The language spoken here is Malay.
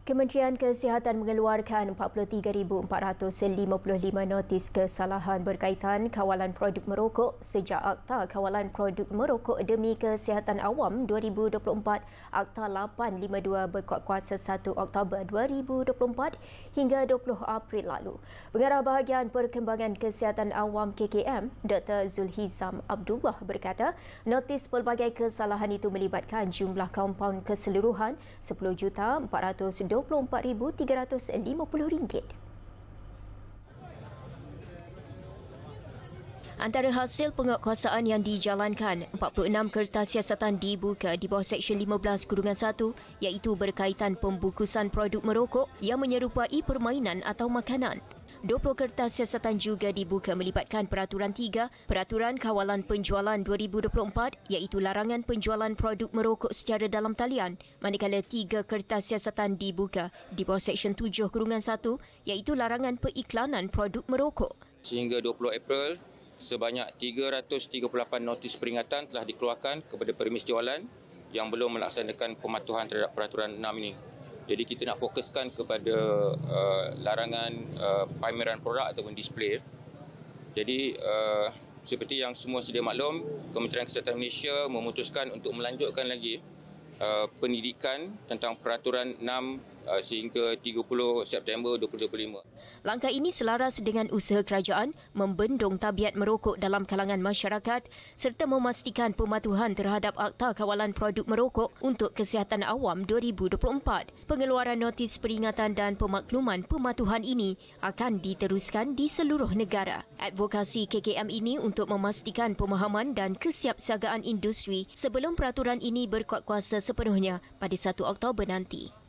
Kementerian Kesihatan mengeluarkan 43,455 notis kesalahan berkaitan kawalan produk merokok sejak Akta Kawalan Produk Merokok Demi Kesihatan Awam 2024 Akta 852 berkuat kuasa 1 Oktober 2024 hingga 20 April lalu. Pengarah Bahagian Perkembangan Kesihatan Awam KKM, Dr. Zulhizam Abdullah berkata, notis pelbagai kesalahan itu melibatkan jumlah kompaun keseluruhan RM10,424,350. Antara hasil penguatkuasaan yang dijalankan, 46 kertas siasatan dibuka di bawah Seksyen 15-1 iaitu berkaitan pembukusan produk merokok yang menyerupai permainan atau makanan. 20 kertas siasatan juga dibuka melibatkan Peraturan 3, Peraturan Kawalan Penjualan 2024 iaitu larangan penjualan produk merokok secara dalam talian, manakala 3 kertas siasatan dibuka di bawah Seksyen 7-1 iaitu larangan periklanan produk merokok. Sehingga 20 April, sebanyak 338 notis peringatan telah dikeluarkan kepada premis jualan yang belum melaksanakan pematuhan terhadap Peraturan 6 ini. Jadi kita nak fokuskan kepada larangan pameran produk ataupun display. Jadi seperti yang semua sedia maklum, Kementerian Kesihatan Malaysia memutuskan untuk melanjutkan lagi pendidikan tentang Peraturan 6 sehingga 30 September 2025. Langkah ini selaras dengan usaha kerajaan membendung tabiat merokok dalam kalangan masyarakat serta memastikan pematuhan terhadap Akta Kawalan Produk Merokok untuk Kesihatan Awam 2024. Pengeluaran notis peringatan dan pemakluman pematuhan ini akan diteruskan di seluruh negara. Advokasi KKM ini untuk memastikan pemahaman dan kesiapsiagaan industri sebelum peraturan ini berkuat kuasa sepenuhnya pada 1 Oktober nanti.